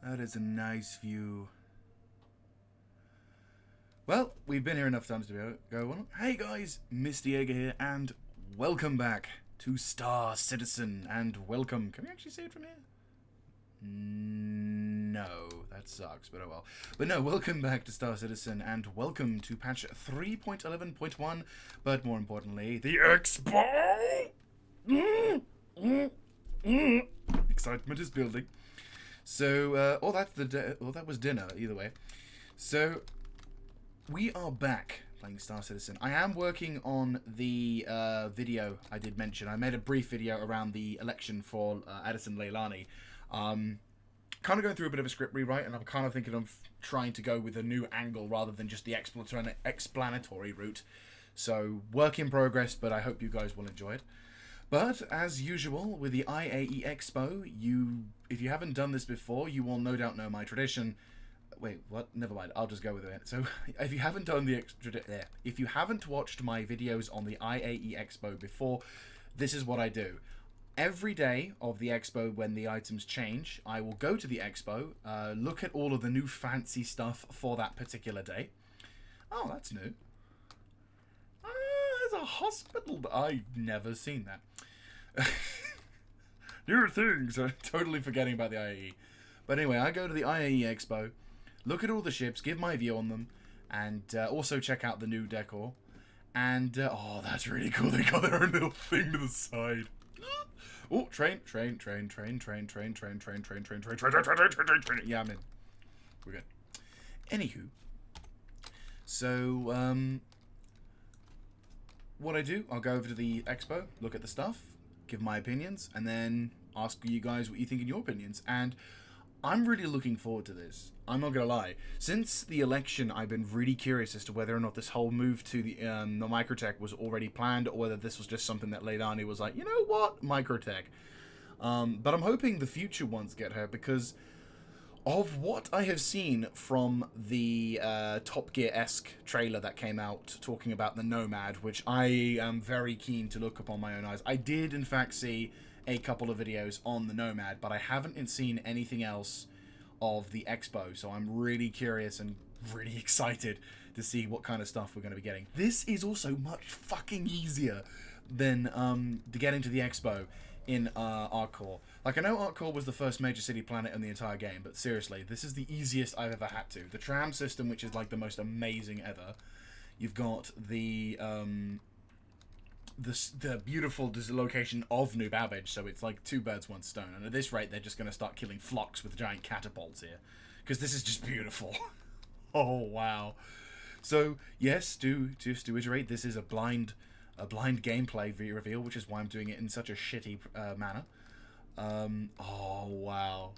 That is a nice view. Well, we've been here enough times to go on. Hey guys, Mr. Jaeger here, and welcome back to Star Citizen, and welcome... Can we actually see it from here? No, that sucks, but oh well. But no, welcome back to Star Citizen, and welcome to patch 3.11.1, but more importantly, the Expo! Excitement is building. So, that was dinner, either way. So, we are back playing Star Citizen. I am working on the video I did mention. I made a brief video around the election for Addison Leilani. Kind of going through a bit of a script rewrite, and I'm kind of thinking of trying to go with a new angle rather than just the explanatory route. So, work in progress, but I hope you guys will enjoy it. But, as usual, with the IAE Expo, if you haven't done this before, you will no doubt know my tradition. Wait, what? Never mind. I'll just go with it. So, if you haven't if you haven't watched my videos on the IAE Expo before, this is what I do. Every day of the Expo, when the items change, I will go to the Expo, look at all of the new fancy stuff for that particular day. Oh, that's new. There's a hospital. I've never seen that. New things. I'm totally forgetting about the IAE. But anyway, I go to the IAE Expo, look at all the ships, give my view on them, and also check out the new decor. And, oh, that's really cool. They got their own little thing to the side. Oh, train. Yeah, I'm in. We're good. Anywho. So, what I do, I'll go over to the Expo, look at the stuff, give my opinions, and then ask you guys what you think in your opinions. And I'm really looking forward to this. I'm not gonna lie. Since the election, I've been really curious as to whether or not this whole move to the Microtech was already planned, or whether this was just something that Leilani was like, you know what, Microtech. But I'm hoping the future ones get her, because of what I have seen from the Top Gear-esque trailer that came out talking about the Nomad, which I am very keen to look upon my own eyes. I did, in fact, see a couple of videos on the Nomad, but I haven't seen anything else of the Expo, so I'm really curious and really excited to see what kind of stuff we're going to be getting. This is also much fucking easier than to get into the Expo in Arcor. Like, I know Arcor was the first major city planet in the entire game, but seriously, this is the easiest I've ever had to. The tram system, which is like the most amazing ever. You've got the beautiful location of New Babbage, so it's like two birds, one stone. And at this rate, they're just going to start killing flocks with giant catapults here, because this is just beautiful. Oh, wow. So, yes, just to iterate, this is a blind gameplay reveal, which is why I'm doing it in such a shitty manner. Oh wow,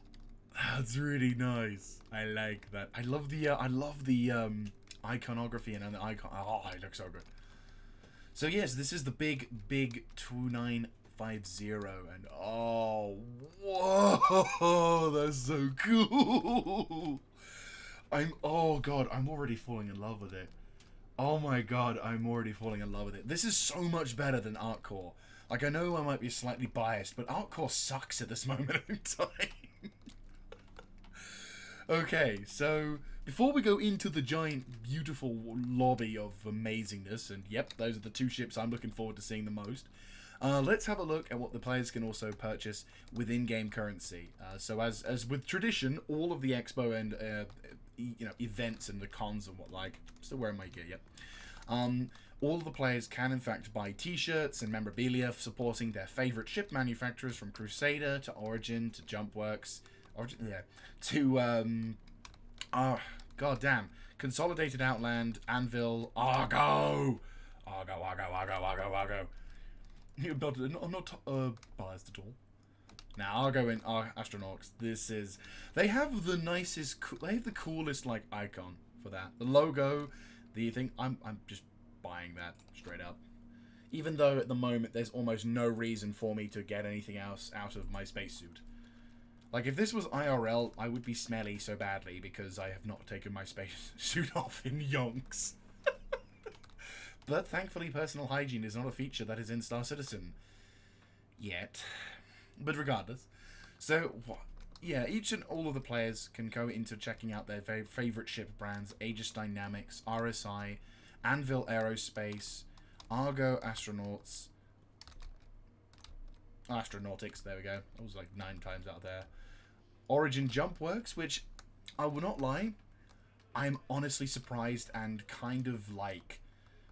that's really nice. I like that. I love the iconography and the icon. Oh, it looks so good. So yes, this is the big 2950, and oh, whoa, that's so cool. Oh god, I'm already falling in love with it. Oh my god, I'm already falling in love with it. This is so much better than Arcor. Like, I know I might be slightly biased, but Arcor sucks at this moment in time. Okay, so before we go into the giant, beautiful lobby of amazingness, and yep, those are the two ships I'm looking forward to seeing the most, let's have a look at what the players can also purchase with in-game currency. So as with tradition, all of the Expo and events and the cons and what like, still wearing my gear, yep. All of the players can in fact buy t-shirts and memorabilia supporting their favorite ship manufacturers, from Crusader to Origin to Jumpworks, to goddamn, Consolidated Outland, Anvil, Argo. I'm not biased at all. Now, Argo and Astronauts, they have the nicest, they have the coolest, like, icon for that. The logo, the thing, I'm just buying that straight up. Even though at the moment there's almost no reason for me to get anything else out of my spacesuit. Like, if this was IRL, I would be smelly so badly because I have not taken my spacesuit off in yonks. But thankfully, personal hygiene is not a feature that is in Star Citizen. Yet. But regardless. So, what? yeah, each and all of the players can go into checking out their very favorite ship brands: Aegis Dynamics, RSI, Anvil Aerospace, Argo Astronautics, there we go. I was like 9 times out there. Origin Jump Works, which I will not lie, I'm honestly surprised and kind of like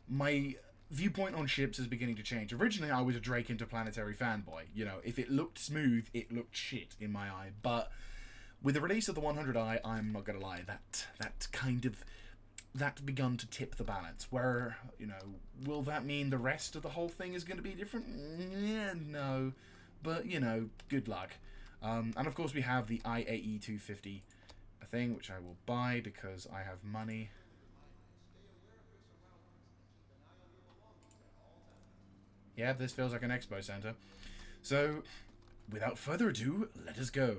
my viewpoint on ships is beginning to change. Originally, I was a Drake Interplanetary fanboy. You know, if it looked smooth, it looked shit in my eye. But with the release of the 100i, I'm not gonna lie, that begun to tip the balance. Where, you know, will that mean the rest of the whole thing is going to be different? Yeah, no. But, you know, good luck. And of course we have the IAE 250 thing, which I will buy because I have money. Yeah, this feels like an expo center. So, without further ado, let us go.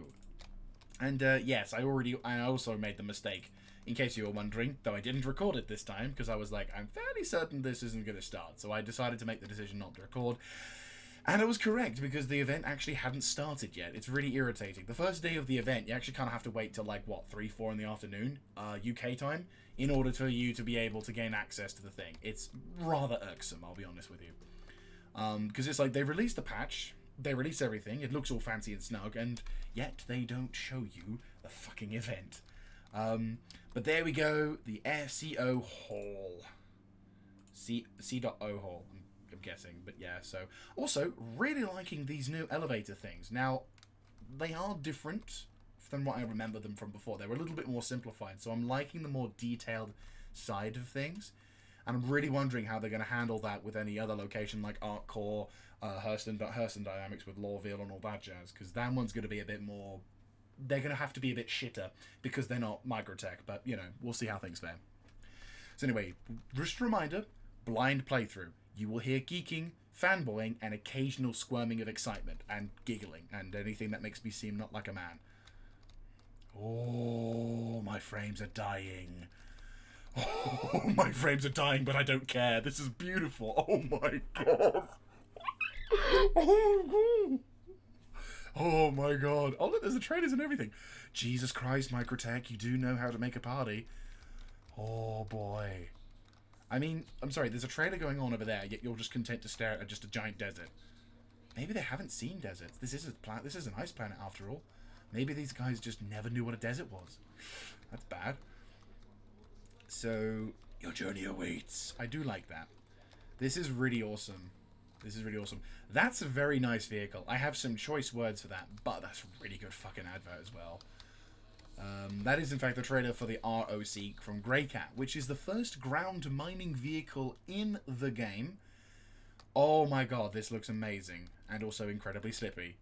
And yes, I also made the mistake, in case you were wondering, though I didn't record it this time, because I was like, I'm fairly certain this isn't going to start. So I decided to make the decision not to record. And I was correct, because the event actually hadn't started yet. It's really irritating. The first day of the event, you actually kind of have to wait till, like, what, 3, 4 in the afternoon, UK time, in order for you to be able to gain access to the thing. It's rather irksome, I'll be honest with you. Because it's like, they released the patch, they release everything, it looks all fancy and snug, and yet they don't show you the fucking event. But there we go, the CO Hall. C.O Hall, I'm guessing, but yeah, so. Also, really liking these new elevator things. Now, they are different than what I remember them from before. They were a little bit more simplified, so I'm liking the more detailed side of things. And I'm really wondering how they're going to handle that with any other location like ArcCore, Hurston Dynamics with Lorville and all that jazz, because that one's going to be a bit more... They're going to have to be a bit shitter because they're not Microtech, but, you know, we'll see how things fare. So anyway, just a reminder, blind playthrough. You will hear geeking, fanboying, and occasional squirming of excitement, and giggling, and anything that makes me seem not like a man. Oh, my frames are dying. Oh, my frames are dying, but I don't care. This is beautiful. Oh my god. Oh my god. Oh my god. Oh look, there's the trailers and everything. Jesus Christ, Microtech, you do know how to make a party. Oh boy. I mean, I'm sorry, there's a trailer going on over there, yet you're just content to stare at just a giant desert. Maybe they haven't seen deserts. This is an ice planet after all. Maybe these guys just never knew what a desert was. That's bad. So, your journey awaits. I do like that. This is really awesome. This is really awesome. That's a very nice vehicle. I have some choice words for that, but that's a really good fucking advert as well. That is, in fact, the trailer for the ROC from Greycat, which is the first ground mining vehicle in the game. Oh my god, this looks amazing. And also incredibly slippy.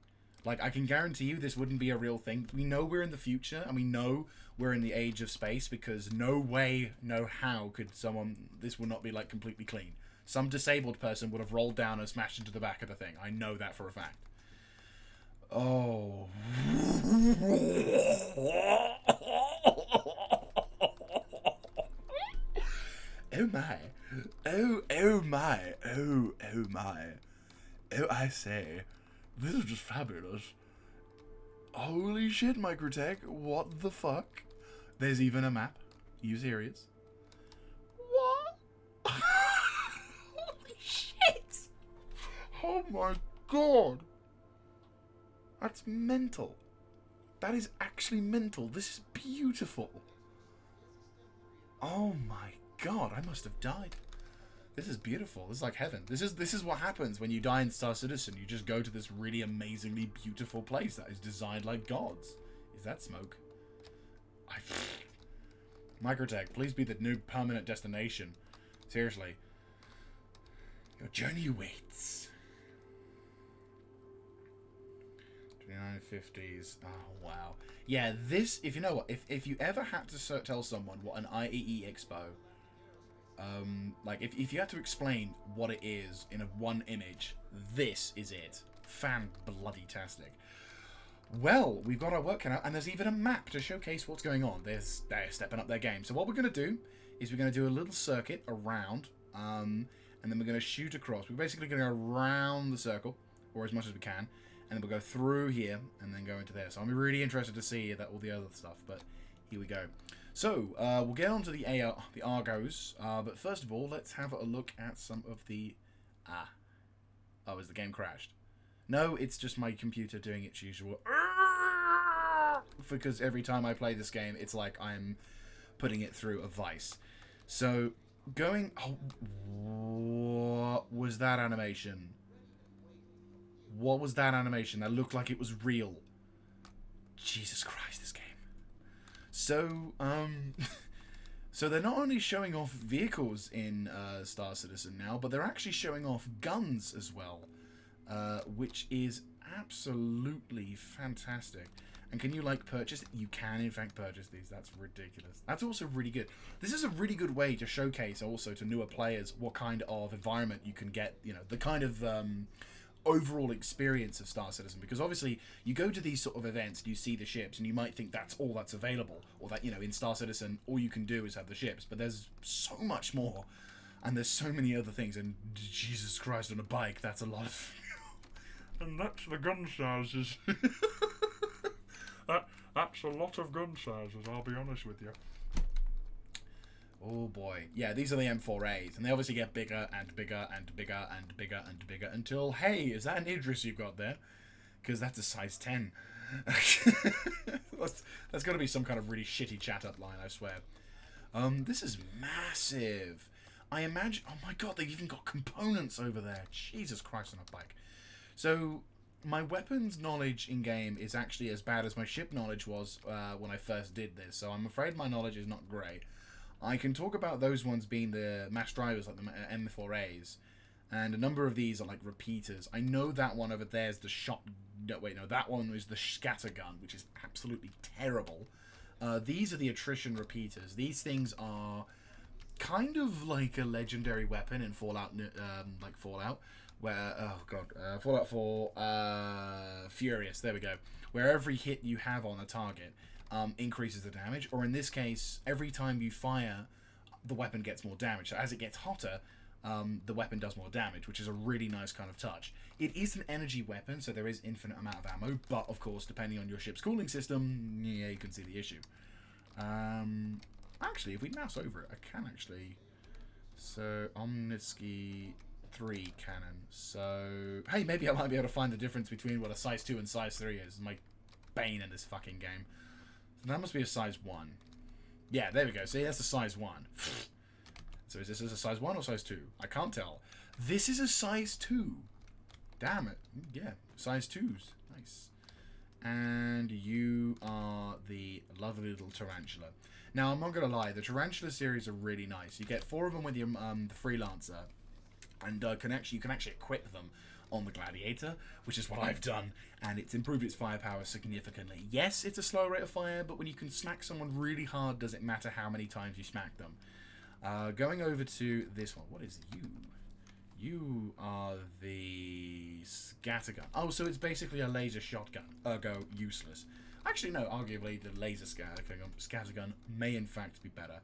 Like, I can guarantee you this wouldn't be a real thing. We know we're in the future, and we know we're in the age of space, because no way, no how could this will not be, like, completely clean. Some disabled person would have rolled down and smashed into the back of the thing. I know that for a fact. Oh. Oh my. Oh my. Oh my. Oh, I say. This is just fabulous. Holy shit, Microtech. What the fuck? There's even a map. You serious? What? Holy shit. Oh my god. That's mental. That is actually mental. This is beautiful. Oh my god, I must have died. This is beautiful. This is like heaven. This is what happens when you die in Star Citizen. You just go to this really amazingly beautiful place that is designed like gods. Is that smoke? Microtech, please be the new permanent destination. Seriously. Your journey waits. 2950s. Oh, wow. Yeah, this, if you know what, if you ever had to tell someone what an IAE Expo... like, if you had to explain what it is in one image, this is it. Fan-bloody-tastic. Well, we've got our work cut out, and there's even a map to showcase what's going on. They're stepping up their game. So what we're going to do is we're going to do a little circuit around, and then we're going to shoot across. We're basically going to go around the circle, or as much as we can, and then we'll go through here and then go into there. So I'm really interested to see that all the other stuff, but here we go. So we'll get on to the Argos, but first of all, let's have a look at some of the... Oh, has the game crashed? No, it's just my computer doing its usual... Because every time I play this game, it's like I'm putting it through a vice. So, going... Oh, what was that animation? What was that animation? That looked like it was real. Jesus Christ, this game. So, so they're not only showing off vehicles in Star Citizen now, but they're actually showing off guns as well, which is absolutely fantastic. And can you, like, purchase it? You can, in fact, purchase these. That's ridiculous. That's also really good. This is a really good way to showcase, also, to newer players what kind of environment you can get, you know, the kind of overall experience of Star Citizen. Because, obviously, you go to these sort of events, and you see the ships, and you might think that's all that's available. Or that, you know, in Star Citizen, all you can do is have the ships. But there's so much more. And there's so many other things. And, Jesus Christ, on a bike, that's a lot of... and that's the gun sizes. That's a lot of gun sizes, I'll be honest with you. Oh boy. Yeah, these are the M4As, and they obviously get bigger and bigger and bigger and bigger and bigger until, hey, is that an Idris you've got there? Because that's a size 10. That's got to be some kind of really shitty chat-up line, I swear. This is massive. I imagine... Oh my god, they've even got components over there. Jesus Christ on a bike. So... my weapons knowledge in-game is actually as bad as my ship knowledge was when I first did this, so I'm afraid my knowledge is not great. I can talk about those ones being the mass drivers, like the M4As, and a number of these are like repeaters. I know that one over there is the shot... No, wait, no, that one is the scattergun, which is absolutely terrible. These are the attrition repeaters. These things are kind of like a legendary weapon in Fallout, where, oh god, Fallout 4, Furious, there we go, where every hit you have on a target increases the damage, or in this case, every time you fire, the weapon gets more damage. So as it gets hotter, the weapon does more damage, which is a really nice kind of touch. It is an energy weapon, so there is infinite amount of ammo, but of course, depending on your ship's cooling system, yeah, you can see the issue. Actually, if we mouse over it, I can actually... So, Omnisky 3 cannon. So, hey, maybe I might be able to find the difference between what a size 2 and size 3 is. My bane in this fucking game. So that must be a size 1. Yeah, there we go. See, that's a size 1. So is this a size 1 or size 2? I can't tell. This is a size 2. Damn it. Yeah, size 2s. Nice. And you are the lovely little tarantula. Now, I'm not going to lie. The tarantula series are really nice. You get 4 of them with your the freelancer. And you can actually equip them on the Gladiator, which is what I've done, and it's improved its firepower significantly. Yes, it's a slow rate of fire, but when you can smack someone really hard, does it matter how many times you smack them? Going over to this one. What is you? You are the scattergun. Oh, so it's basically a laser shotgun, ergo useless. Actually, no, arguably the laser scattergun may in fact be better.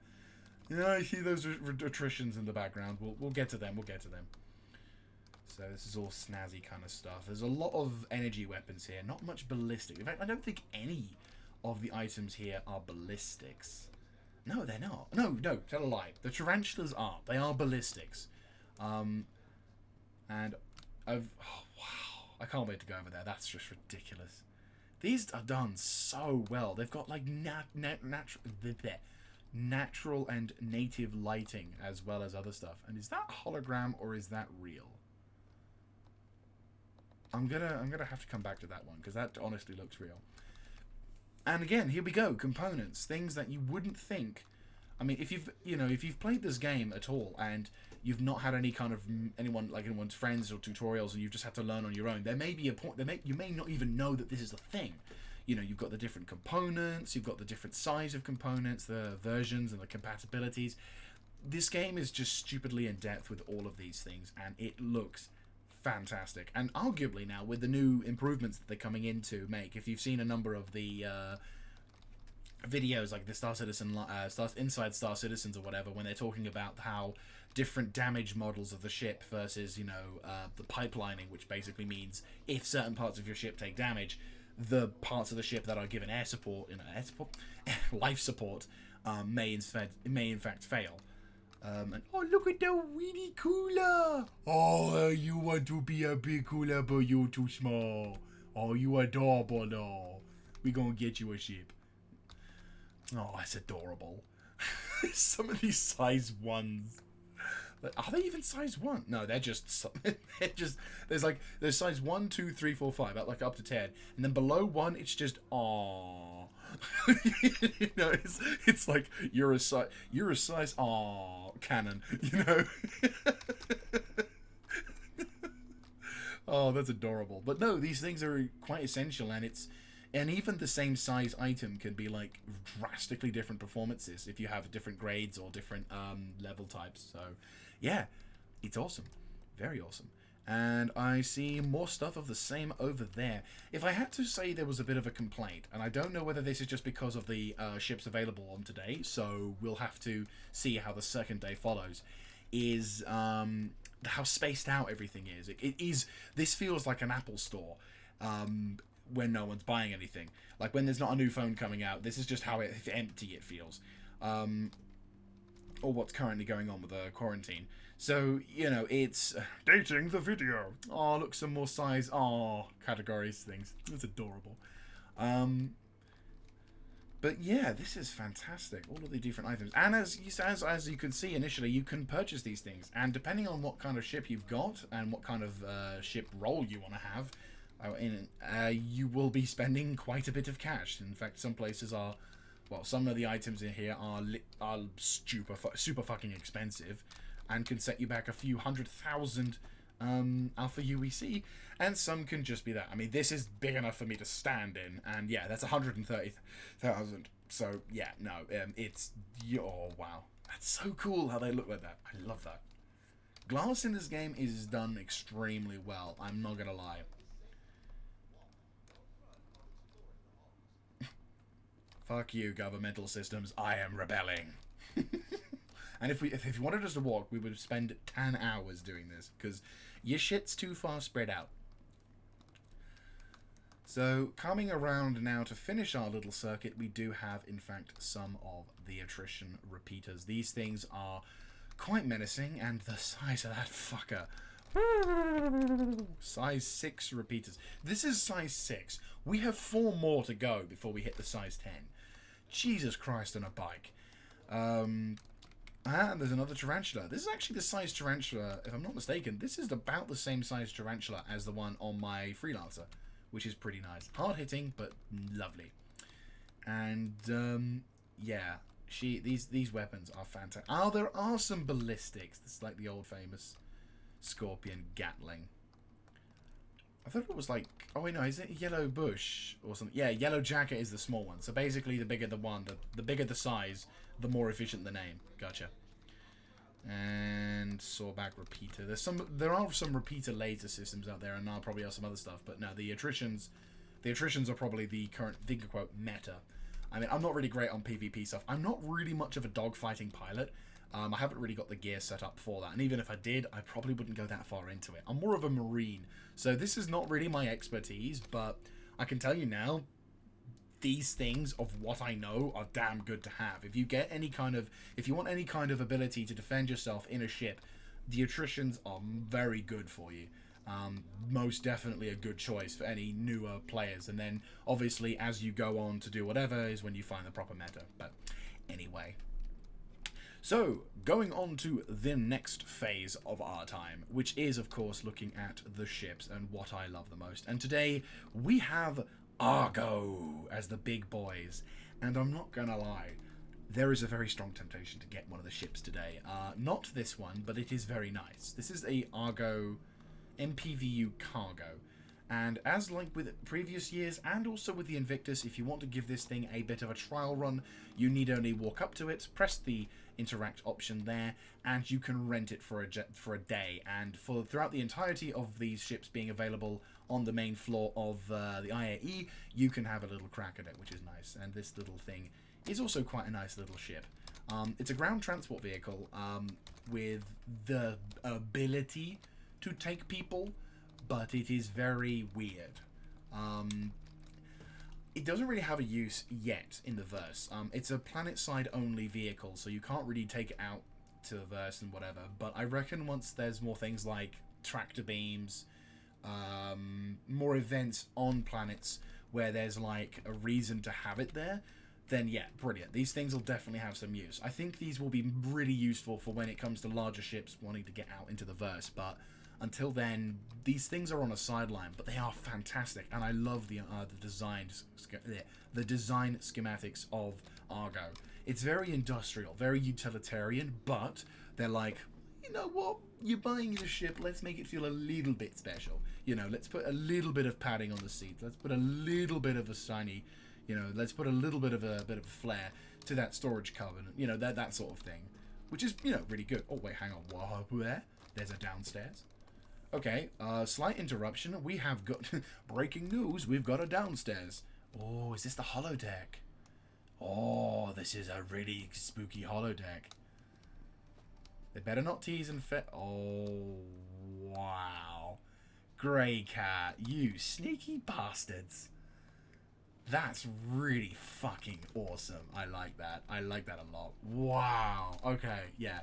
Yeah, I see those attritions in the background. We'll get to them. We'll get to them. So this is all snazzy kind of stuff. There's a lot of energy weapons here. Not much ballistic. In fact, I don't think any of the items here are ballistics. No, they're not. No, tell a lie. The tarantulas are. They are ballistics. And I've... Oh, wow. I can't wait to go over there. That's just ridiculous. These are done so well. They've got, like, natural and native lighting as well as other stuff. And is that hologram or is that real? I'm gonna have to come back to that one because that honestly looks real. And again, here we go. Components, things that you wouldn't think. I mean, if you've played this game at all and you've not had any kind of anyone's friends or tutorials and you've just had to learn on your own, there may be a point you may not even know that this is a thing. You know, you've got the different components, you've got the different size of components, the versions and the compatibilities. This game is just stupidly in depth with all of these things, and it looks fantastic. And arguably now, with the new improvements that they're coming in to make, if you've seen a number of the videos like the Star Citizen, Inside Star Citizens or whatever, when they're talking about how different damage models of the ship versus, you know, the pipelining, which basically means if certain parts of your ship take damage, the parts of the ship that are given air support, life support, may in fact fail. And oh, look at the weedy cooler! Oh, you want to be a big cooler, but you're too small. Oh, you adorable, no. We gonna get you a ship. Oh, that's adorable. Some of these size 1s. Are they even size 1? No, they're just there's size 1, 2, 3, 4, 5, like up to 10, and then below 1 it's just aww. You know, it's like you're a size aww cannon. You know. Oh, that's adorable. But no, these things are quite essential, and even the same size item can be like drastically different performances if you have different grades or different level types. So yeah, it's awesome. Very awesome. And I see more stuff of the same over there. If I had to say there was a bit of a complaint, and I don't know whether this is just because of the ships available on today, so we'll have to see how the second day follows, is how spaced out everything is. This feels like an Apple store when no one's buying anything. Like when there's not a new phone coming out, this is just how empty it feels. Or what's currently going on with the quarantine. So, you know, it's dating the video. Oh, look, some more size. Oh, categories, things. It's adorable. But yeah, this is fantastic. All of the different items. And as you can see initially, you can purchase these things. And depending on what kind of ship you've got and what kind of ship role you want to have, you will be spending quite a bit of cash. In fact, some places are, well, some of the items in here are super fucking expensive and can set you back a few 100,000 Alpha UEC, and some can just be that. I mean, this is big enough for me to stand in, and yeah, that's 130,000. So yeah, no, oh wow, that's so cool how they look like that. I love that. Glass in this game is done extremely well. I'm not gonna lie. Fuck you, governmental systems. I am rebelling. And if you wanted us to walk, we would spend 10 hours doing this, because your shit's too far spread out. So, coming around now to finish our little circuit, we do have, in fact, some of the attrition repeaters. These things are quite menacing, and the size of that fucker. Size 6 repeaters. This is size 6. We have 4 more to go before we hit the size 10. Jesus Christ on a bike. And there's another tarantula. This is actually the size tarantula, if I'm not mistaken. This is about the same size tarantula as the one on my Freelancer, which is pretty nice. Hard hitting, but lovely. And yeah, these weapons are fantastic. Oh, there are some ballistics. This is like the old famous Scorpion Gatling. I thought it was like, oh wait, no, is it Yellow Bush or something? Yeah, Yellow Jacket is the small one. So basically, the bigger the one, the bigger the size, the more efficient the name. Gotcha. And sawback repeater. There are some repeater laser systems out there, and now probably have some other stuff. But no, the attritions are probably the current finger quote meta. I mean, I'm not really great on PvP stuff. I'm not really much of a dogfighting pilot. I haven't really got the gear set up for that, and even if I did, I probably wouldn't go that far into it. I'm more of a marine, so this is not really my expertise, but I can tell you now, these things of what I know are damn good to have. If you want any kind of ability to defend yourself in a ship, the attritions are very good for you. Most definitely a good choice for any newer players, and then obviously as you go on to do whatever is when you find the proper meta. But anyway. So, going on to the next phase of our time, which is, of course, looking at the ships and what I love the most. And today, we have Argo as the big boys. And I'm not gonna lie, there is a very strong temptation to get one of the ships today. Not this one, but it is very nice. This is a Argo MPVU cargo. And as like with previous years, and also with the Invictus, if you want to give this thing a bit of a trial run, you need only walk up to it, press the interact option there, and you can rent it for a day. And throughout the entirety of these ships being available on the main floor of the IAE, you can have a little crack at it, which is nice. And this little thing is also quite a nice little ship. It's a ground transport vehicle with the ability to take people, but it is very weird. It doesn't really have a use yet in the verse. It's a planet-side only vehicle, so you can't really take it out to the verse and whatever. But I reckon once there's more things like tractor beams, more events on planets where there's like a reason to have it there, then yeah, brilliant. These things will definitely have some use. I think these will be really useful for when it comes to larger ships wanting to get out into the verse, but until then, these things are on a sideline, but they are fantastic, and I love the design schematics of Argo. It's very industrial, very utilitarian, but they're like, you know what? You're buying the ship. Let's make it feel a little bit special. You know, let's put a little bit of padding on the seats. Let's put a little bit of a shiny, you know, let's put a little bit of a flair to that storage cabinet. You know, that sort of thing, which is, you know, really good. Oh wait, hang on. Whoa, where? There's a downstairs. Okay, slight interruption. We have got breaking news. We've got a downstairs. Oh, is this the holodeck? Oh, this is a really spooky holodeck. They better not tease and Oh, wow. Grey Cat, you sneaky bastards. That's really fucking awesome. I like that. I like that a lot. Wow. Okay, yeah.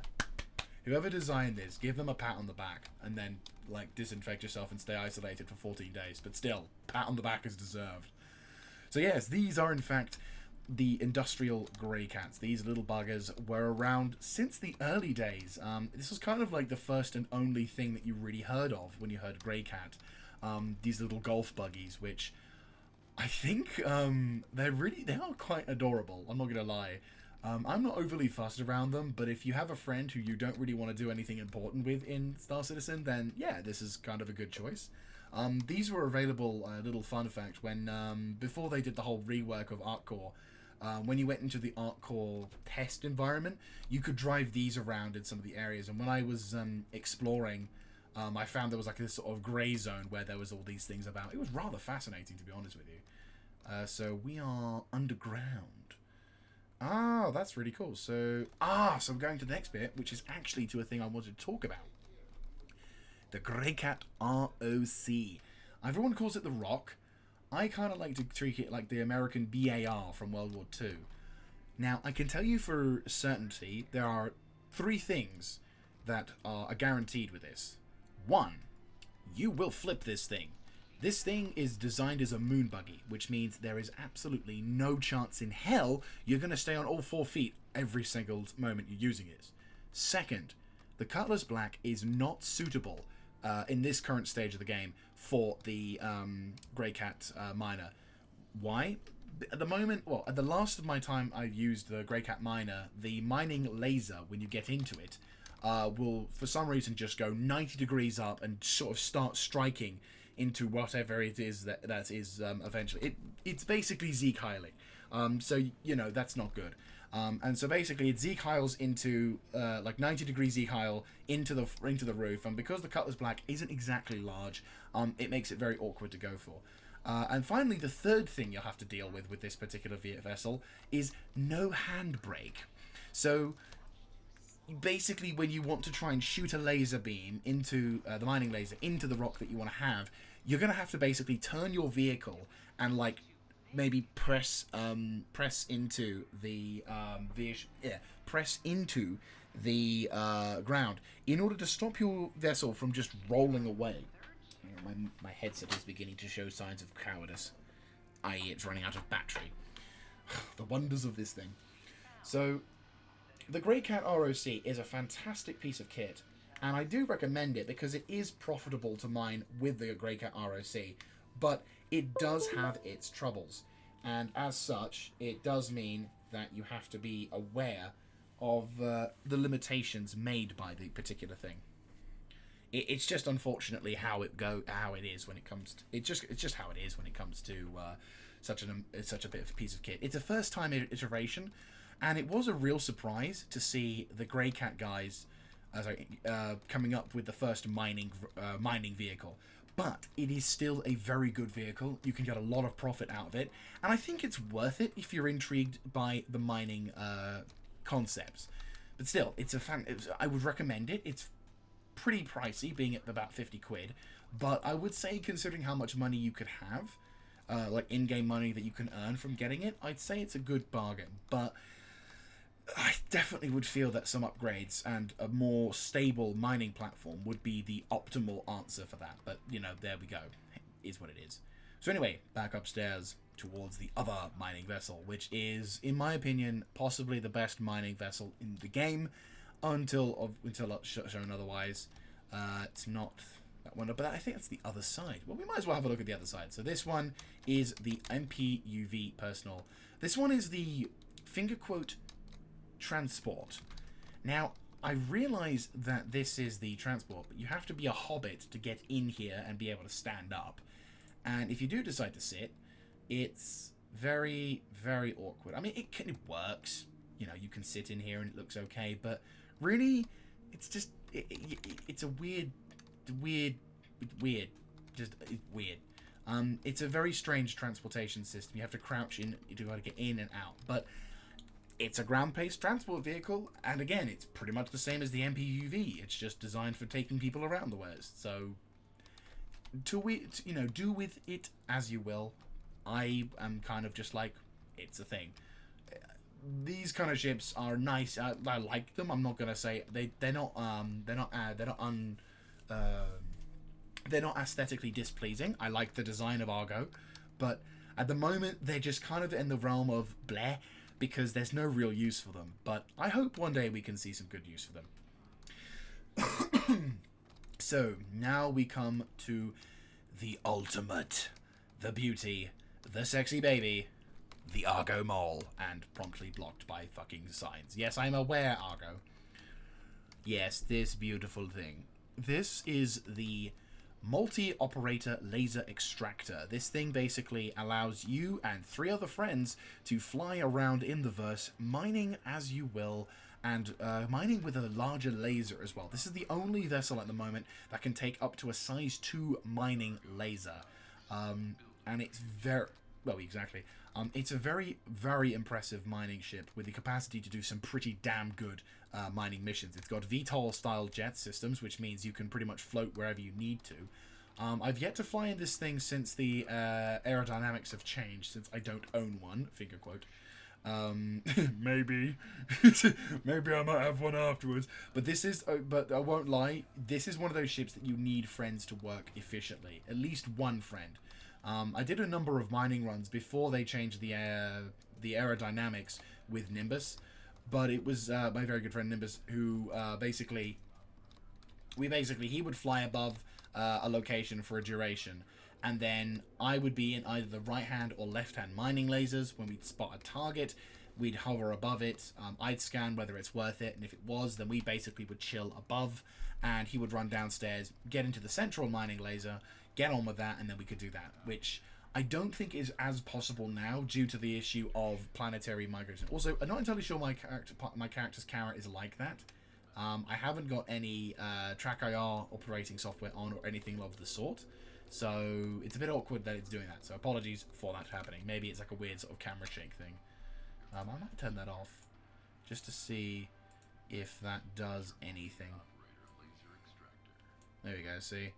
Whoever designed this, give them a pat on the back and then, like, disinfect yourself and stay isolated for 14 days. But still, pat on the back is deserved. So yes, these are in fact the industrial grey cats. These little buggers were around since the early days. This was kind of like the first and only thing that you really heard of when you heard grey cat. These little golf buggies, which I think they are quite adorable. I'm not gonna lie. I'm not overly fussed around them, but if you have a friend who you don't really want to do anything important with in Star Citizen, then yeah, this is kind of a good choice. These were available, little fun fact, when before they did the whole rework of ArcCore, when you went into the ArcCore test environment, you could drive these around in some of the areas, and when I was exploring, I found there was like this sort of grey zone where there was all these things about. It was rather fascinating, to be honest with you. So we are underground. Ah, that's really cool. So we're going to the next bit, which is actually to a thing I wanted to talk about. The Grey Cat ROC. Everyone calls it the Rock. I kind of like to treat it like the American BAR from World War II. Now, I can tell you for certainty, there are 3 things that are guaranteed with this. 1, you will flip this thing. This thing is designed as a moon buggy, which means there is absolutely no chance in hell you're going to stay on all 4 feet every single moment you're using it. Second, the Cutlass Black is not suitable in this current stage of the game for the Grey Cat Miner. Why? At the moment, well, at the last of my time I've used the Grey Cat Miner, the mining laser, when you get into it, will for some reason just go 90 degrees up and sort of start striking into whatever it is that is eventually. It's basically Zeke Heiling. So, you know, that's not good. And so basically it Zeke Heiles into like 90 degree Zeke Heil into the roof, and because the Cutlass Black isn't exactly large, it makes it very awkward to go for. And finally, the third thing you'll have to deal with this particular vessel is no handbrake. So basically, when you want to try and shoot a laser beam into the mining laser into the rock that you want to have, you're going to have to basically turn your vehicle and like maybe press into the ground in order to stop your vessel from just rolling away. My headset is beginning to show signs of cowardice, i.e. it's running out of battery. The wonders of this thing. So the Grey Cat ROC is a fantastic piece of kit, and I do recommend it because it is profitable to mine with the Grey Cat ROC, but it does have its troubles, and as such, it does mean that you have to be aware of the limitations made by the particular thing. It's just unfortunately how it is when it comes to it's just how it is when it comes to such a bit of a piece of kit. It's a first time iteration, and it was a real surprise to see the Grey Cat guys coming up with the first mining vehicle. but it is still a very good vehicle. You can get a lot of profit out of it, and I think it's worth it if you're intrigued by the mining concepts. But still, I would recommend it. It's pretty pricey, being at about 50 quid, but I would say, considering how much money you could have, like in-game money that you can earn from getting it, I'd say it's a good bargain. But I definitely would feel that some upgrades and a more stable mining platform would be the optimal answer for that. But, you know, there we go. It is what it is. So anyway, back upstairs towards the other mining vessel, which is, in my opinion, possibly the best mining vessel in the game until shown otherwise. It's not that one, but I think that's the other side. Well, we might as well have a look at the other side. So this one is the MPUV Personal. This one is the finger quote transport. Now, I realize that this is the transport, but you have to be a hobbit to get in here and be able to stand up. And if you do decide to sit, it's very, very awkward. I mean, it works. You know, you can sit in here and it looks okay, but really, it's just, it's a weird. It's a very strange transportation system. You have to crouch in to go to get in and out, but it's a ground-based transport vehicle, and again, it's pretty much the same as the MPUV. It's just designed for taking people around the West. So, do with it as you will. I am kind of just like, it's a thing. These kind of ships are nice. I like them. I'm not gonna say they're not aesthetically displeasing. I like the design of Argo, but at the moment they're just kind of in the realm of bleh, because there's no real use for them. But I hope one day we can see some good use for them. So now we come to the ultimate, the beauty, the sexy baby, the Argo Mole, and promptly blocked by fucking signs. Yes, I'm aware, Argo. Yes, this beautiful thing. This is the multi-operator laser extractor. This thing basically allows you and 3 other friends to fly around in the verse, mining as you will, and mining with a larger laser as well. This is the only vessel at the moment that can take up to a size 2 mining laser. And it's very... Well, exactly. It's a very, very impressive mining ship with the capacity to do some pretty damn good mining missions. It's got VTOL-style jet systems, which means you can pretty much float wherever you need to. I've yet to fly in this thing since the aerodynamics have changed, since I don't own one, finger quote. Maybe. Maybe I might have one afterwards. But this is, but I won't lie, this is one of those ships that you need friends to work efficiently. At least one friend. I did a number of mining runs before they changed the aerodynamics with Nimbus, but it was my very good friend Nimbus who he would fly above a location for a duration, and then I would be in either the right hand or left hand mining lasers. When we'd spot a target, we'd hover above it. I'd scan whether it's worth it, and if it was, then we basically would chill above, and he would run downstairs, get into the central mining laser, get on with that, and then we could do that, which I don't think is as possible now due to the issue of planetary migration. Also, I'm not entirely sure my character's carrot is like that. I haven't got any TrackIR operating software on or anything of the sort, so it's a bit awkward that it's doing that, so apologies for that happening. Maybe it's like a weird sort of camera shake thing. I might turn that off just to see if that does anything. There we go, see?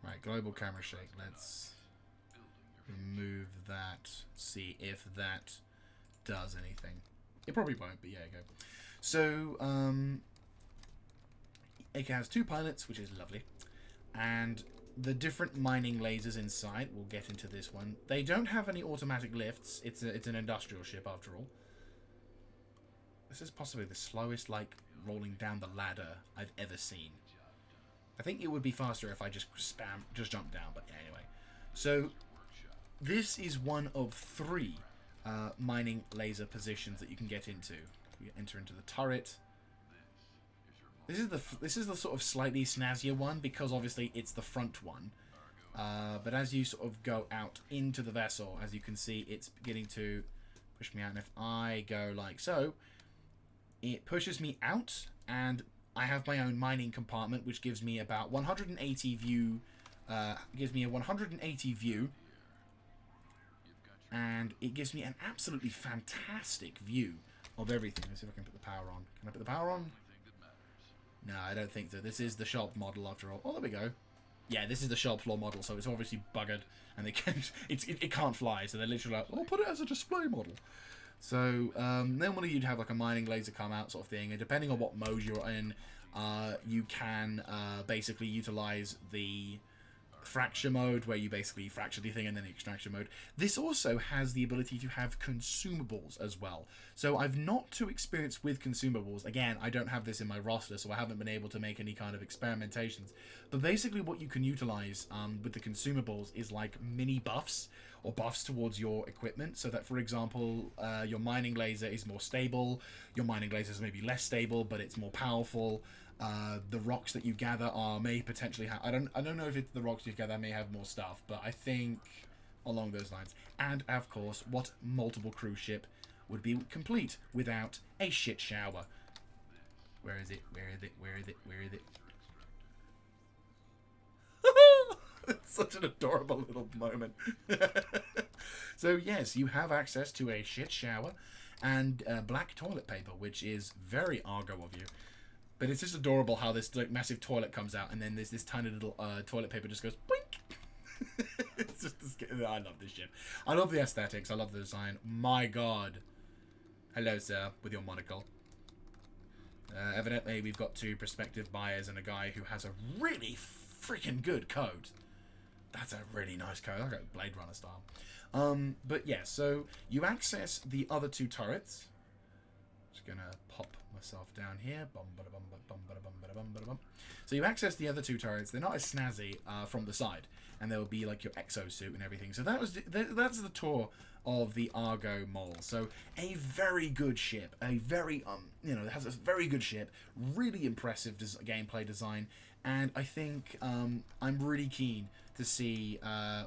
Right, global camera shake. Let's remove that. See if that does anything. It probably won't, but yeah, you go. So, it has 2 pilots, which is lovely. And the different mining lasers inside, we'll get into this one. They don't have any automatic lifts. It's an industrial ship, after all. This is possibly the slowest, like, rolling down the ladder I've ever seen. I think it would be faster if I just jumped down, but yeah, anyway. So, this is one of 3 mining laser positions that you can get into. You enter into the turret. This is the sort of slightly snazzier one, because obviously it's the front one. But as you sort of go out into the vessel, as you can see, it's beginning to push me out. And if I go like so, it pushes me out, and I have my own mining compartment, which gives me about 180 view gives me a 180 view. And it gives me an absolutely fantastic view of everything. Let's see if I can put the power on. Can I put the power on? No, I don't think so. This is the shop model after all. Oh, there we go. Yeah, this is the shop floor model, so it's obviously buggered. And they can't, it can't fly, so they're literally like, oh, put it as a display model. So, normally you'd have like a mining laser come out sort of thing. And depending on what mode you're in, you can basically utilize the fracture mode, where you basically fracture the thing, and then the extraction mode. This also has the ability to have consumables as well. So I've not too experienced with consumables. Again, I don't have this in my roster, so I haven't been able to make any kind of experimentations. But basically what you can utilize with the consumables is like mini buffs, or buffs towards your equipment, so that, for example, your mining laser is more stable, your mining laser is maybe less stable, but it's more powerful. The rocks that you gather may potentially have... I don't know if it's the rocks you gather may have more stuff, but I think along those lines. And, of course, what multiple cruise ship would be complete without a shit shower? Where is it? Where is it? Where is it? Where is it? It's such an adorable little moment. So, yes, you have access to a shit shower and black toilet paper, which is very Argo of you. But it's just adorable how this like, massive toilet comes out, and then there's this tiny little toilet paper just goes boink. It's just I love this ship. I love the aesthetics. I love the design. My God. Hello, sir, with your monocle. Evidently, we've got two prospective buyers and a guy who has a really freaking good coat. That's a really nice coat. I got Blade Runner style. But yeah, so you access the other two turrets. Just gonna pop myself down here. So you access the other two turrets. They're not as snazzy from the side, and there will be like your exosuit and everything. So that's the tour of the Argo Mole. So a very good ship, a very it has a very good ship, really impressive gameplay design, and I think I'm really keen to see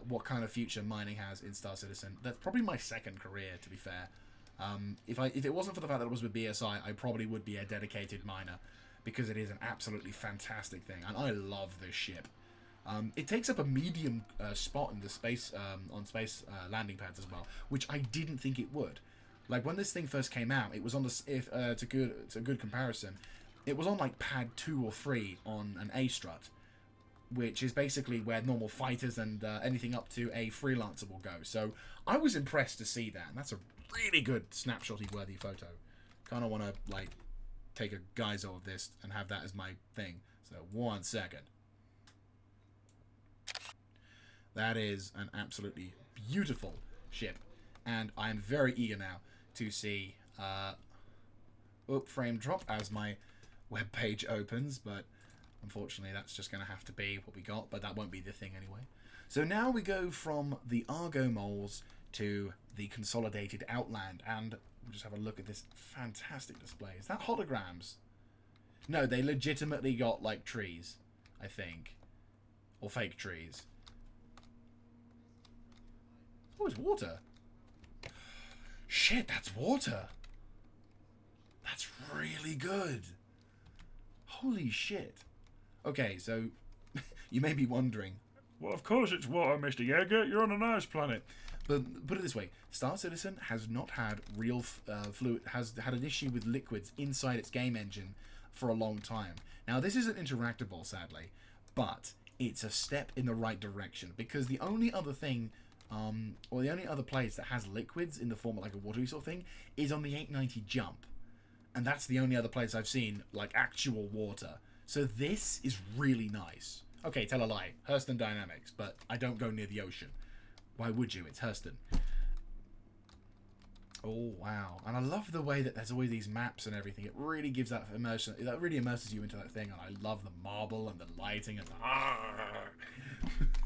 what kind of future mining has in Star Citizen. That's probably my second career, to be fair. If it wasn't for the fact that it was with BSI, I probably would be a dedicated miner, because it is an absolutely fantastic thing, and I love this ship. It takes up a medium spot in the space landing pads as well, which I didn't think it would. Like when this thing first came out, it was on the to good comparison, it was on like pad 2 or 3 on an A strut, which is basically where normal fighters and anything up to a freelancer will go. So I was impressed to see that, and that's a really good snapshotty worthy photo. Kind of want to like take a geyser of this and have that as my thing. So 1 second. That is an absolutely beautiful ship, and I'm very eager now to see frame drop as my web page opens, but unfortunately that's just going to have to be what we got, but that won't be the thing anyway. So now we go from the Argo Moles to the Consolidated Outland, and we'll just have a look at this fantastic display. Is that holograms? No, they legitimately got like trees, I think, or fake trees. Oh, it's water. Shit, that's water. That's really good. Holy shit. Okay, so you may be wondering, well, of course it's water, Mr. Jaeger. You're on a nice planet. But put it this way, Star Citizen has not had real fluid, has had an issue with liquids inside its game engine for a long time. Now, this isn't interactable, sadly, but it's a step in the right direction, because the only other thing, or the only other place that has liquids in the form of like a watery sort of thing is on the 890 jump. And that's the only other place I've seen like actual water. So this is really nice. Okay, tell a lie. Hurston Dynamics, but I don't go near the ocean. Why would you? It's Hurston. Oh, wow. And I love the way that there's always these maps and everything. It really gives that immersion. That really immerses you into that thing. And I love the marble and the lighting and the...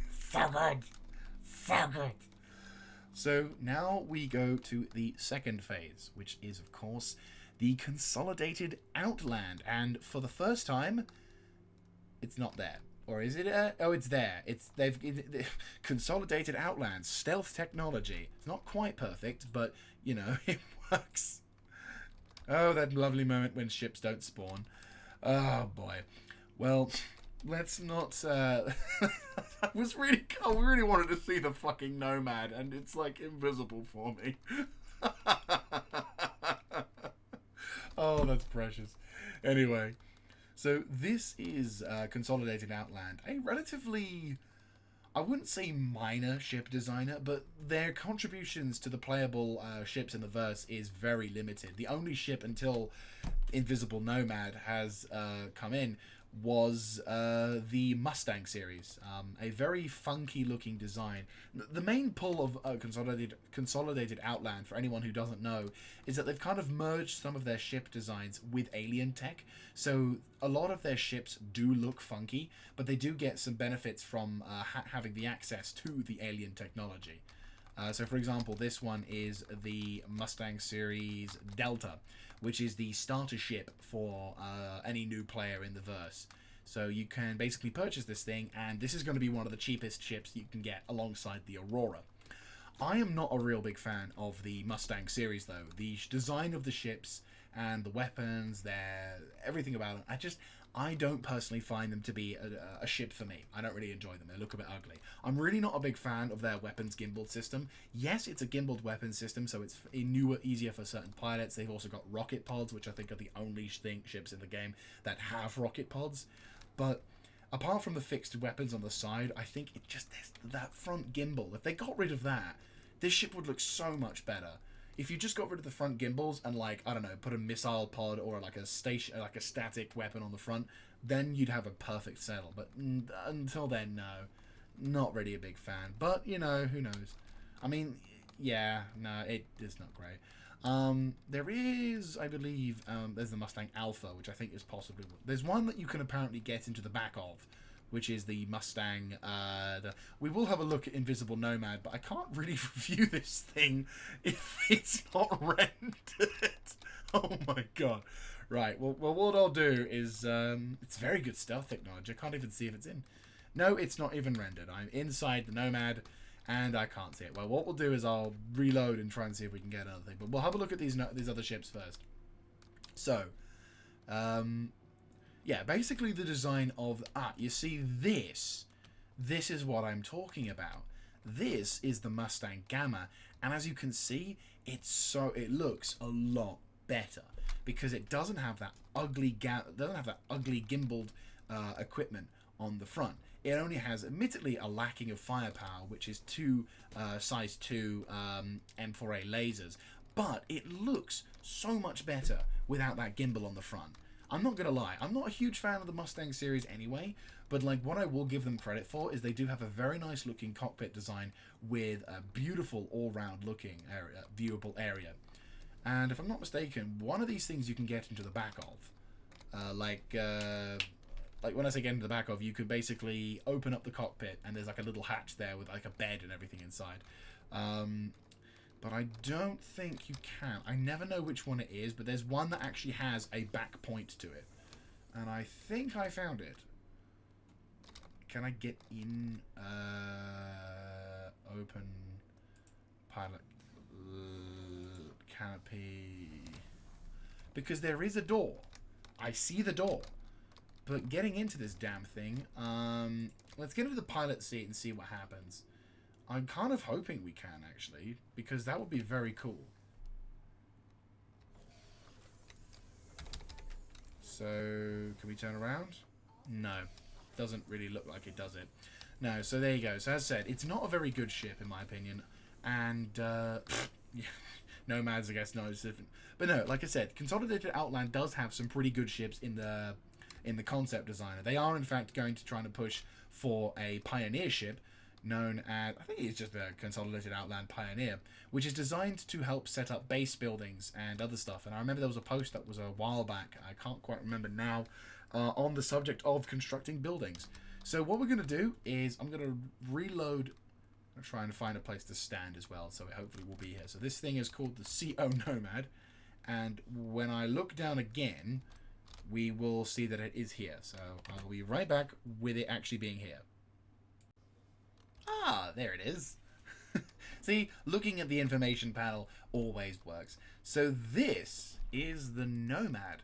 So good. So good. So now we go to the second phase, which is, of course, the Consolidated Outland. And for the first time, it's not there. Or is it? Oh, it's there. They've Consolidated Outland, stealth technology. It's not quite perfect, but, you know, it works. Oh, that lovely moment when ships don't spawn. Oh, boy. Well, let's not. I really wanted to see the fucking Nomad, and it's like invisible for me. Oh, that's precious. Anyway, so this is Consolidated Outland, a relatively, I wouldn't say minor ship designer, but their contributions to the playable ships in the verse is very limited. The only ship until Invisible Nomad has come in was the Mustang series, a very funky looking design. The main pull of Consolidated Outland, for anyone who doesn't know, is that they've kind of merged some of their ship designs with alien tech. So a lot of their ships do look funky, but they do get some benefits from having the access to the alien technology. So, for example, this one is the Mustang Series Delta, which is the starter ship for any new player in the verse. So you can basically purchase this thing, and this is going to be one of the cheapest ships you can get alongside the Aurora. I am not a real big fan of the Mustang series, though. The design of the ships and the weapons, everything about them, I don't personally find them to be a ship for me. I don't really enjoy them. They look a bit ugly. I'm really not a big fan of their weapons gimbal system. Yes, it's a gimbaled weapons system, so it's newer, easier for certain pilots. They've also got rocket pods, which I think are the only ships in the game that have rocket pods. But apart from the fixed weapons on the side, I think it just, that front gimbal, if they got rid of that, this ship would look so much better. If you just got rid of the front gimbals and, like, I don't know, put a missile pod or like a static weapon on the front, then you'd have a perfect settle. But until then, no, not really a big fan. But you know, who knows? I mean, yeah, no, it is not great. There is, I believe, there's the Mustang Alpha, which I think is possibly, there's one that you can apparently get into the back of, which is the Mustang. We will have a look at Invisible Nomad, but I can't really review this thing if it's not rendered. Oh my god. Right, well what I'll do is, it's very good stealth technology. I can't even see if it's in. No, it's not even rendered. I'm inside the Nomad, and I can't see it. Well, what we'll do is I'll reload and try and see if we can get another thing. But we'll have a look at these other ships first. So, yeah, basically the design of... you see this? This is what I'm talking about. This is the Mustang Gamma, and as you can see, it looks a lot better because it doesn't have that ugly gimbaled equipment on the front. It only has, admittedly, a lacking of firepower, which is two size 2 M4A lasers, but it looks so much better without that gimbal on the front. I'm not gonna lie, I'm not a huge fan of the Mustang series anyway, but like what I will give them credit for is they do have a very nice looking cockpit design with a beautiful all-round looking viewable area. And if I'm not mistaken, one of these things you can get into the back of. Like when I say get into the back of, you could basically open up the cockpit and there's like a little hatch there with like a bed and everything inside. But I don't think you can. I never know which one it is, but there's one that actually has a back point to it. And I think I found it. Can I get in? Open pilot canopy. Because there is a door. I see the door. But getting into this damn thing, let's get into the pilot seat and see what happens. I'm kind of hoping we can, actually, because that would be very cool. So, can we turn around? No. Doesn't really look like it, does it? No, so there you go. So, as I said, it's not a very good ship, in my opinion. And, yeah, Nomads, I guess, not as different. But no, like I said, Consolidated Outland does have some pretty good ships in the concept designer. They are, in fact, going to try to push for a Pioneer ship, known as, I think it's just a Consolidated Outland Pioneer, which is designed to help set up base buildings and other stuff. And I remember there was a post that was a while back, I can't quite remember now, on the subject of constructing buildings. So what we're going to do is I'm going to reload. I'm trying to find a place to stand as well, so it hopefully will be here. So this thing is called the CO Nomad, and when I look down again, we will see that it is here. So I'll be right back with it actually being here. Ah, there it is. See, looking at the information panel always works. So this is the Nomad.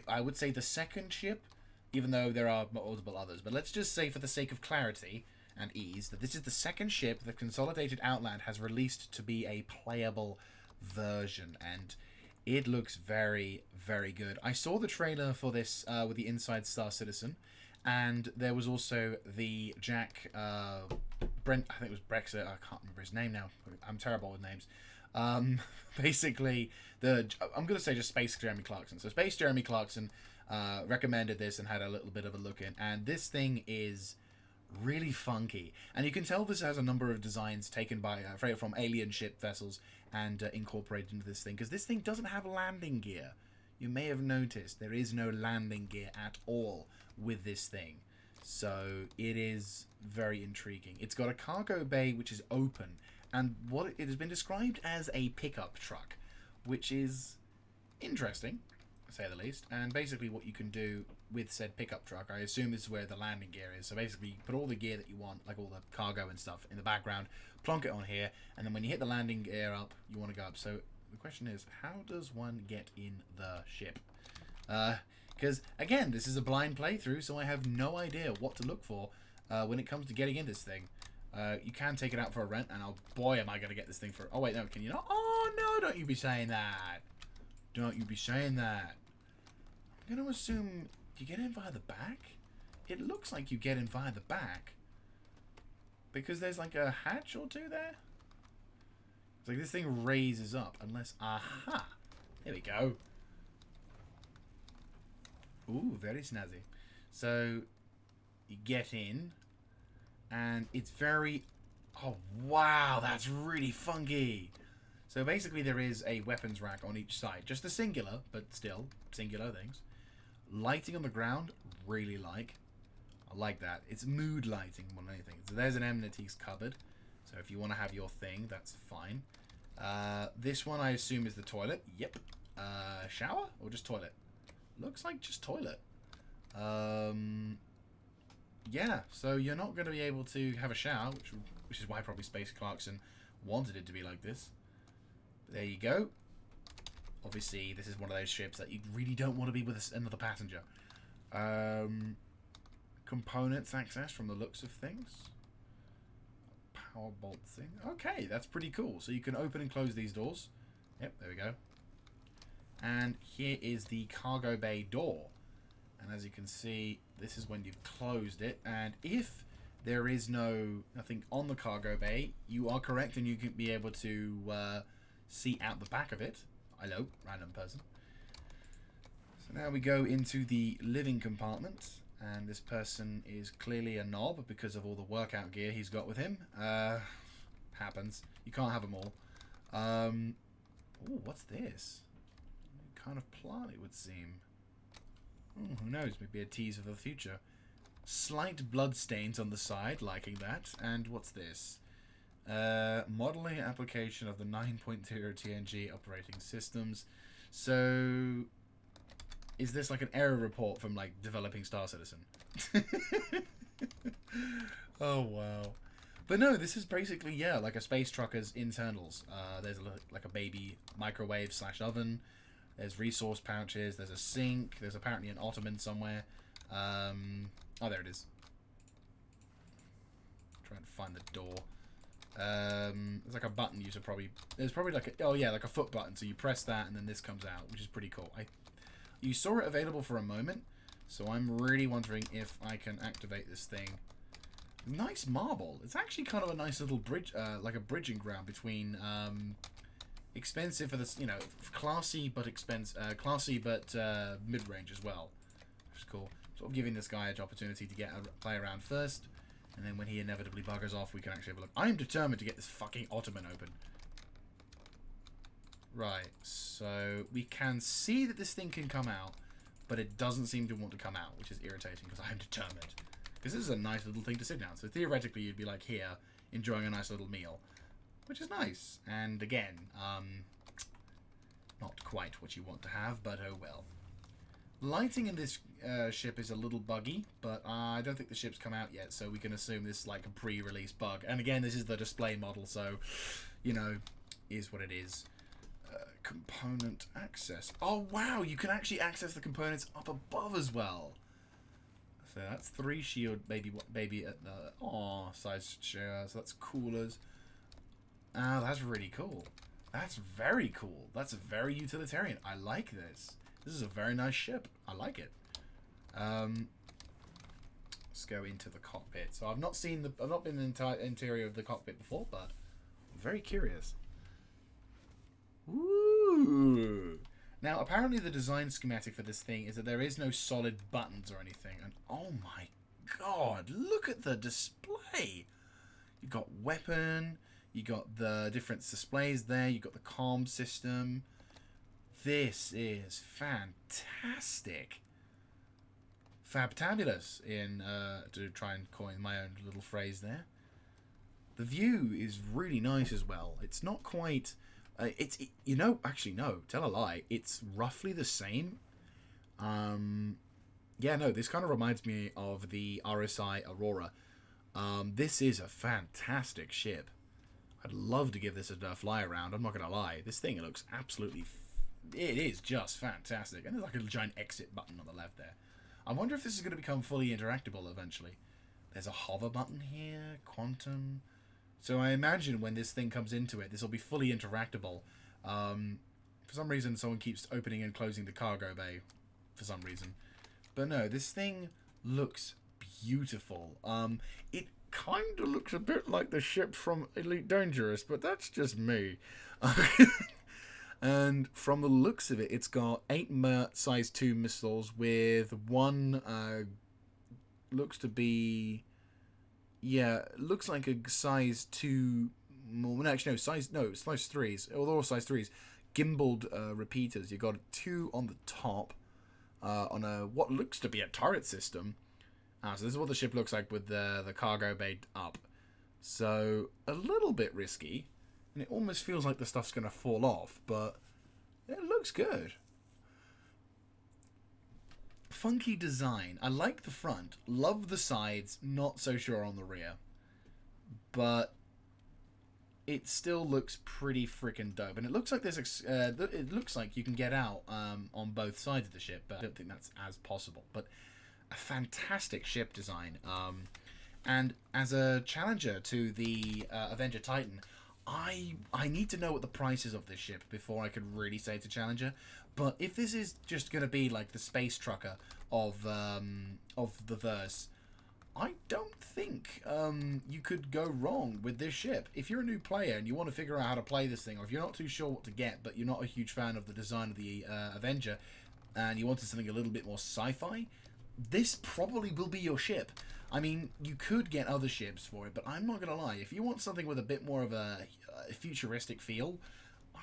I would say the second ship even though there are multiple others. But let's just say, for the sake of clarity and ease, that this is the second ship that Consolidated Outland has released to be a playable version, and it looks very, very good. I saw the trailer for this with the Inside Star Citizen, and there was also the Jack Brent, I think it was Brexit, I can't remember his name now, I'm terrible with names. Basically, I'm going to say just Space Jeremy Clarkson. So Space Jeremy Clarkson recommended this and had a little bit of a look in, and this thing is really funky, and you can tell this has a number of designs taken by from alien ship vessels and incorporated into this thing, because this thing doesn't have landing gear. You may have noticed there is no landing gear at all with this thing, so it is very intriguing. It's got a cargo bay which is open, and what it has been described as a pickup truck, which is interesting, to say the least. And basically what you can do with said pickup truck, I assume this is where the landing gear is, so basically you put all the gear that you want, like all the cargo and stuff, in the background, plonk it on here, and then when you hit the landing gear up, you want to go up. So the question is, how does one get in the ship? Because, again, this is a blind playthrough, so I have no idea what to look for when it comes to getting in this thing. You can take it out for a rent, and oh boy, am I going to get this thing for... Oh, wait, no, can you not? Oh, no, don't you be saying that. Don't you be saying that. I'm going to assume you get in via the back? It looks like you get in via the back. Because there's like a hatch or two there. It's like this thing raises up, unless... Aha! There we go. Ooh, very snazzy. So, you get in, and it's very... Oh, wow, that's really funky. So basically there is a weapons rack on each side. Just a singular, but still, singular things. Lighting on the ground, really like. I like that. It's mood lighting more than anything. So there's an amenities cupboard. So if you want to have your thing, that's fine. This one I assume is the toilet. Yep. Shower or just toilet? Looks like just toilet. Yeah, so you're not going to be able to have a shower, which is why probably Space Clarkson wanted it to be like this. But there you go. Obviously, this is one of those ships that you really don't want to be with another passenger. Components access from the looks of things. Power bolt thing. Okay, that's pretty cool. So you can open and close these doors. Yep, there we go. And here is the cargo bay door. And as you can see, this is when you've closed it. And if there is nothing on the cargo bay, you are correct, and you can be able to see out the back of it. Hello, random person. So now we go into the living compartment, and this person is clearly a knob because of all the workout gear he's got with him. Happens. You can't have them all. Ooh, what's this? What kind of plant it would seem. Ooh, who knows? Maybe a tease for the future. Slight blood stains on the side, liking that. And what's this? Modeling application of the 9.0 TNG operating systems. So, is this like an error report from like developing Star Citizen? Oh wow! But no, this is basically like a space trucker's internals. There's like a baby microwave / oven. There's resource pouches. There's a sink. There's apparently an ottoman somewhere. Oh, there it is. Trying to find the door. There's like a button you should probably... There's probably like a... Oh yeah, like a foot button. So you press that and then this comes out, which is pretty cool. You saw it available for a moment, so I'm really wondering if I can activate this thing. Nice marble. It's actually kind of a nice little bridge, like a bridging ground between expensive for this, classy but mid-range as well, which is cool. Sort of giving this guy an opportunity to play around first. And then when he inevitably buggers off, we can actually have a look. I am determined to get this fucking ottoman open. Right, so we can see that this thing can come out, but it doesn't seem to want to come out, which is irritating because I'm determined. Because this is a nice little thing to sit down. So theoretically, you'd be like here, enjoying a nice little meal, which is nice. And again, not quite what you want to have, but oh well. Lighting in this ship is a little buggy, but I don't think the ship's come out yet, so we can assume this is like a pre-release bug. And again, this is the display model, so, is what it is. Component access. Oh, wow, you can actually access the components up above as well. So that's 3 shield, baby at the size share. So that's coolers. Ah, that's really cool. That's very cool. That's very utilitarian. I like this. This is a very nice ship. I like it. Let's go into the cockpit. So I've not been in the entire interior of the cockpit before, but I'm very curious. Ooh. Now, apparently the design schematic for this thing is that there is no solid buttons or anything. And oh my god, look at the display. You got weapon, you got the different displays there, you got the comm system. This is fantastic. Fabtabulous, to try and coin my own little phrase there. The view is really nice as well. It's not quite... actually, no, tell a lie. It's roughly the same. Yeah, no, this kind of reminds me of the RSI Aurora. This is a fantastic ship. I'd love to give this a fly around. I'm not going to lie. This thing looks absolutely... it is just fantastic. And there's like a giant exit button on the left there. I wonder if this is going to become fully interactable eventually. There's a hover button here, quantum. So I imagine when this thing comes into it, this will be fully interactable. For some reason, someone keeps opening and closing the cargo bay. For some reason. But no, this thing looks beautiful. It kind of looks a bit like the ship from Elite Dangerous, but that's just me. And from the looks of it, it's got 8 size 2 missiles with one, looks to be, yeah, looks like a size 2, no, actually, size 3s, although all size 3s, gimbaled repeaters. You got 2 on the top, on what looks to be a turret system. So this is what the ship looks like with the cargo bay up. So, a little bit risky. And it almost feels like the stuff's going to fall off, but it looks good. Funky design. I like the front. Love the sides. Not so sure on the rear. But it still looks pretty freaking dope. And it looks like there's it looks like you can get out on both sides of the ship, but I don't think that's as possible. But a fantastic ship design. And as a challenger to the Avenger Titan, I need to know what the price is of this ship before I could really say it's a challenger. But if this is just going to be like the space trucker of the verse, I don't think you could go wrong with this ship. If you're a new player and you want to figure out how to play this thing, or if you're not too sure what to get, but you're not a huge fan of the design of the Avenger, and you wanted something a little bit more sci-fi, this probably will be your ship. I mean, you could get other ships for it, but I'm not going to lie. If you want something with a bit more of a futuristic feel,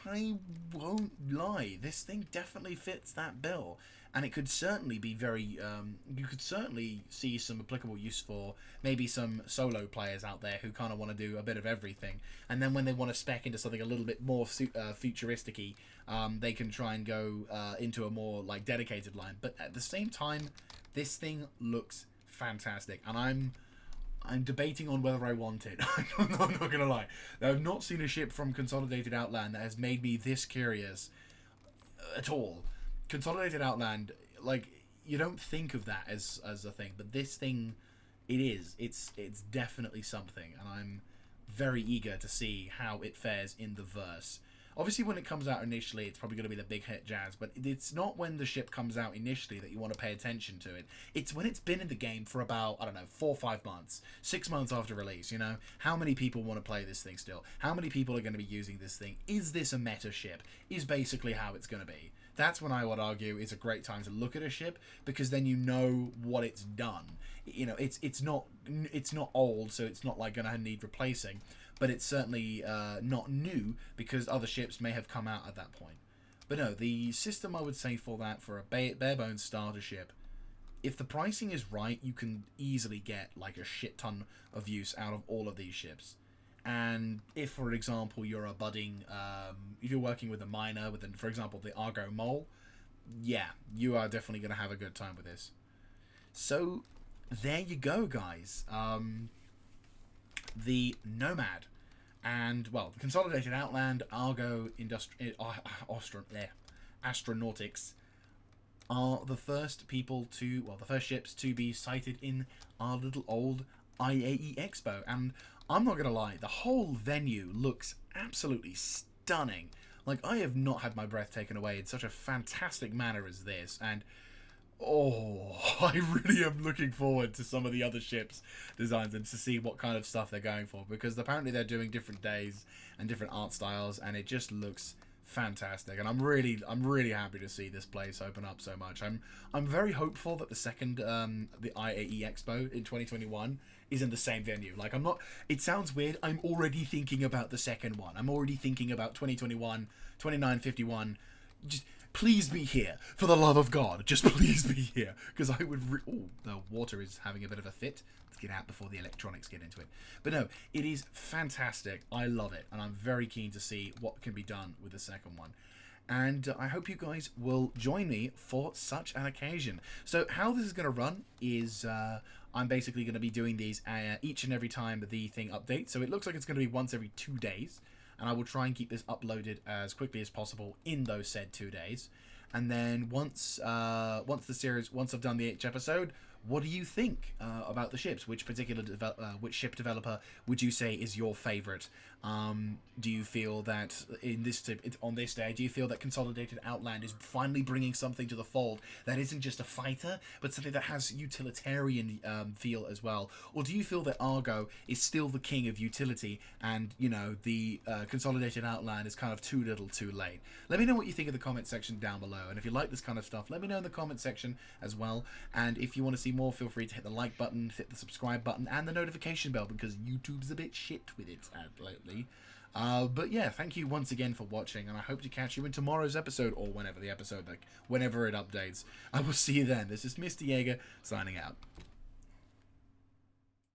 I won't lie. This thing definitely fits that bill. And it could certainly be very... you could certainly see some applicable use for maybe some solo players out there who kind of want to do a bit of everything. And then when they want to spec into something a little bit more futuristic-y, they can try and go into a more like dedicated line. But at the same time, this thing looks fantastic, and I'm debating on whether I want it. I'm not gonna lie. I've not seen a ship from Consolidated Outland that has made me this curious at all. Consolidated Outland, like, you don't think of that as a thing, but this thing, it's definitely something, and I'm very eager to see how it fares in the verse. Obviously, when it comes out initially, it's probably going to be the big hit jazz, but it's not when the ship comes out initially that you want to pay attention to it. It's when it's been in the game for about, I don't know, 4 or 5 months, 6 months after release, you know? How many people want to play this thing still? How many people are going to be using this thing? Is this a meta ship? Is basically how it's going to be. That's when I would argue is a great time to look at a ship, because then you know what it's done. You know, it's not old, so it's not like going to need replacing. But it's certainly not new, because other ships may have come out at that point. But no, the system I would say for that, for a bare bones starter ship, if the pricing is right, you can easily get like a shit ton of use out of all of these ships. And if, for example, you're a budding, if you're working with a miner, for example, the Argo Mole, yeah, you are definitely going to have a good time with this. So, there you go, guys. The Nomad, and, well, the Consolidated Outland, Argo, Astronautics. are the first the first ships to be sighted in our little old IAE Expo. And I'm not gonna lie, the whole venue looks absolutely stunning. Like, I have not had my breath taken away in such a fantastic manner as this, and oh, I really am looking forward to some of the other ships' designs and to see what kind of stuff they're going for, because apparently they're doing different days and different art styles, and it just looks fantastic. And I'm really happy to see this place open up so much. I'm very hopeful that the second the IAE Expo in 2021 is in the same venue. Like, I'm not, it sounds weird, I'm already thinking about the second one. I'm already thinking about 2021, 2951. Just please be here, for the love of God. Just please be here, because I would. Oh, the water is having a bit of a fit. Let's get out before the electronics get into it. But no, it is fantastic. I love it, and I'm very keen to see what can be done with the second one. And I hope you guys will join me for such an occasion. So how this is going to run is I'm basically going to be doing these each and every time the thing updates. So it looks like it's going to be once every 2 days. And I will try and keep this uploaded as quickly as possible in those said 2 days. And then once I've done each episode, what do you think about the ships? Which particular which ship developer would you say is your favorite? Do you feel that on this day, do you feel that Consolidated Outland is finally bringing something to the fold that isn't just a fighter, but something that has utilitarian feel as well? Or do you feel that Argo is still the king of utility, and the Consolidated Outland is kind of too little, too late? Let me know what you think in the comment section down below, and if you like this kind of stuff, let me know in the comment section as well. And if you want to see more, feel free to hit the like button, hit the subscribe button, and the notification bell, because YouTube's a bit shit with it lately. But yeah, thank you once again for watching, and I hope to catch you in tomorrow's episode, or whenever it updates. I will see you then. This is Mr. Jaeger signing out.